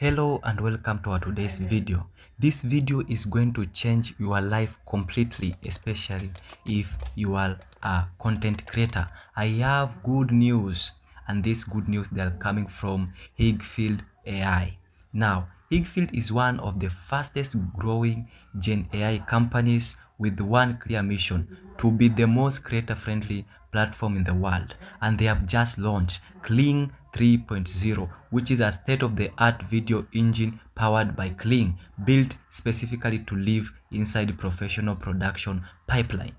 Hello and welcome to our today's video. This video is going to change your life completely, especially if you are a content creator. I have good news, and this good news, they are coming from Higgsfield AI. Now, Higgsfield is one of the fastest growing Gen AI companies with one clear mission: to be the most creator friendly platform in the world. And they have just launched Kling 3.0, which is a state-of-the-art video engine powered by Kling, built specifically to live inside professional production pipeline.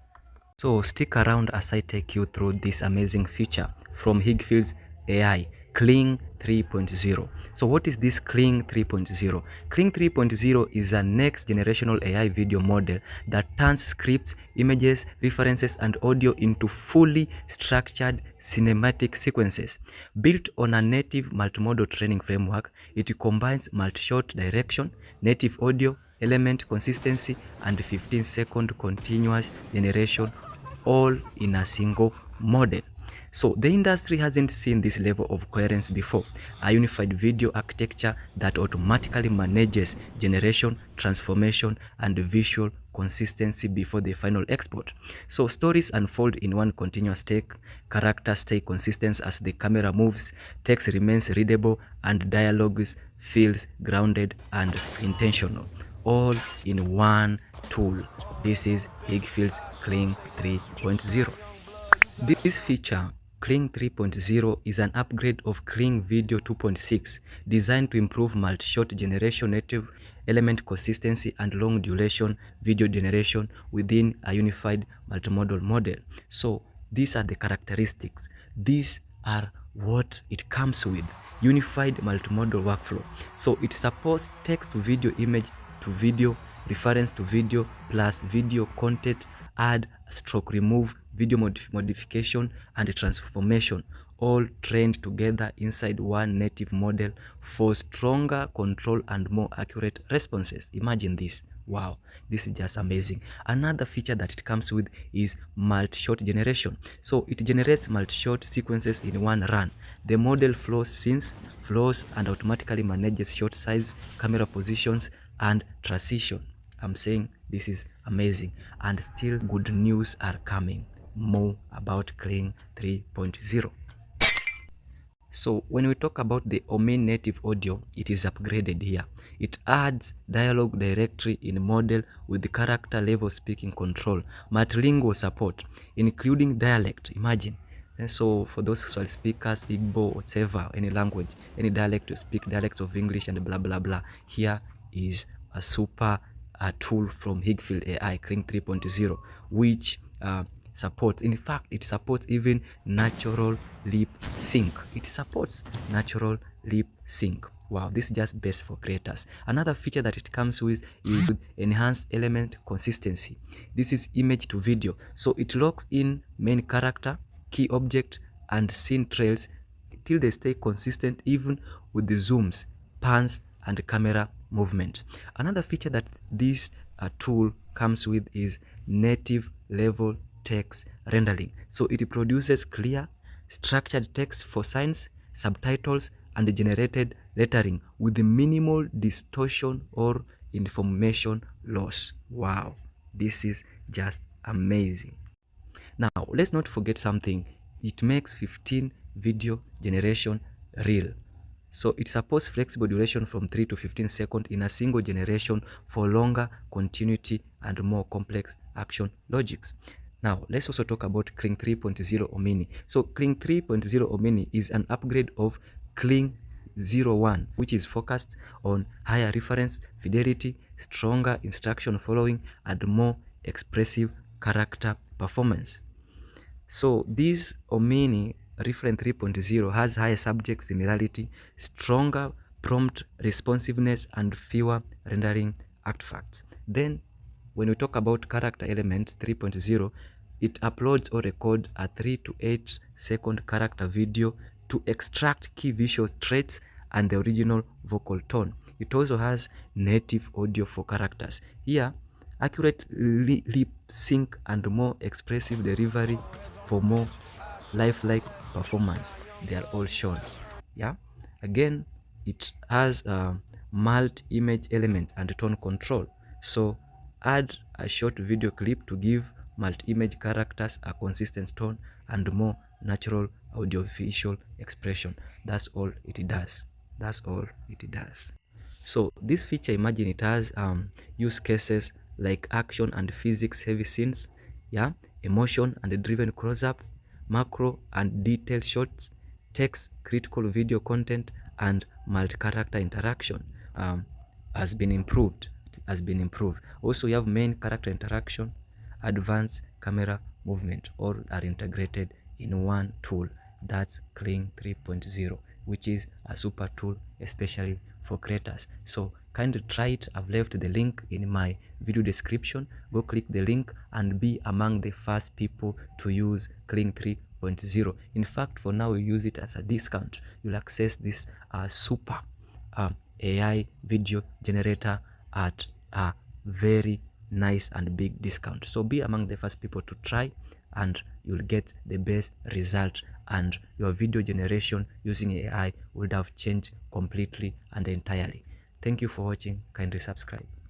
So stick around as I take you through this amazing feature from Higgsfield's AI, Kling 3.0. So what is this Kling 3.0? Kling 3.0 is a next generational AI video model that turns scripts, images, references, and audio into fully structured cinematic sequences. Built on a native multimodal training framework, it combines multi-shot direction, native audio, element consistency, and 15-second continuous generation, all in a single model. So the industry hasn't seen this level of coherence before: a unified video architecture that automatically manages generation, transformation, and visual consistency before the final export. So stories unfold in one continuous take, characters stay consistent as the camera moves, text remains readable, and dialogues feels grounded and intentional, all in one tool. This is Higgsfield's Kling 3.0. This feature, Kling 3.0, is an upgrade of Kling Video 2.6, designed to improve multi-shot generation, native element consistency, and long duration video generation within a unified multimodal model. So these are the characteristics. These are what it comes with: unified multimodal workflow. So it supports text to video, image to video, reference to video, plus video content, add, stroke remove, video modification, and transformation, all trained together inside one native model for stronger control and more accurate responses. Imagine this. Wow, this is just amazing. Another feature that it comes with is multi-shot generation. So it generates multi-shot sequences in one run. The model flows scenes, flows, and automatically manages shot size, camera positions, and transition. I'm saying this is amazing, and still good news are coming. More about Kling 3.0. So when we talk about the Omin native audio, it is upgraded here. It adds dialogue directory in model with the character level speaking control, multilingual support, including dialect. Imagine. And so for those Swahili speakers, Igbo, whatever, any language, any dialect to speak, dialects of English and blah blah blah, here is a super tool from Higgsfield AI, Kling 3.0, which supports, in fact, it supports even natural lip sync. It supports natural lip sync. Wow, this is just best for creators. Another feature that it comes with is enhanced element consistency. This is image to video. So it locks in main character, key object, and scene trails till they stay consistent even with the zooms, pans, and camera movement. Another feature that this tool comes with is native level text rendering. So it produces clear, structured text for signs, subtitles, and generated lettering with minimal distortion or information loss. Wow, this is just amazing. Now, let's not forget something. It makes 15 video generation real. So it supports flexible duration from 3 to 15 seconds in a single generation for longer continuity and more complex action logics. Now, let's also talk about Kling 3.0 Omni. So Kling 3.0 Omni is an upgrade of Kling 01, which is focused on higher reference fidelity, stronger instruction following, and more expressive character performance. So this Omni Reference 3.0 has higher subject similarity, stronger prompt responsiveness, and fewer rendering artifacts. Then, when we talk about character element 3.0, it uploads or records a 3 to 8 second character video to extract key visual traits and the original vocal tone. It also has native audio for characters. Here, accurate lip sync and more expressive delivery for more lifelike performance. They are all shown. Yeah, again, it has multi-image element and tone control. So add a short video clip to give multi-image characters a consistent tone and more natural audiovisual expression. That's all it does. That's all it does. So this feature, imagine it has use cases like action and physics heavy scenes, yeah, emotion and driven close-ups, macro and detailed shots, text, critical video content, and multi-character interaction has been improved. Also, you have main character interaction, advanced camera movement, all are integrated in one tool. That's Kling 3.0, which is a super tool especially for creators. So kindly try it. I've left the link in my video description. Go click the link and be among the first people to use Kling 3.0. In fact, for now, you use it as a discount. You'll access this super AI video generator at a very nice and big discount. So be among the first people to try, and you'll get the best result, and your video generation using AI would have changed completely and entirely. Thank you for watching. Kindly subscribe.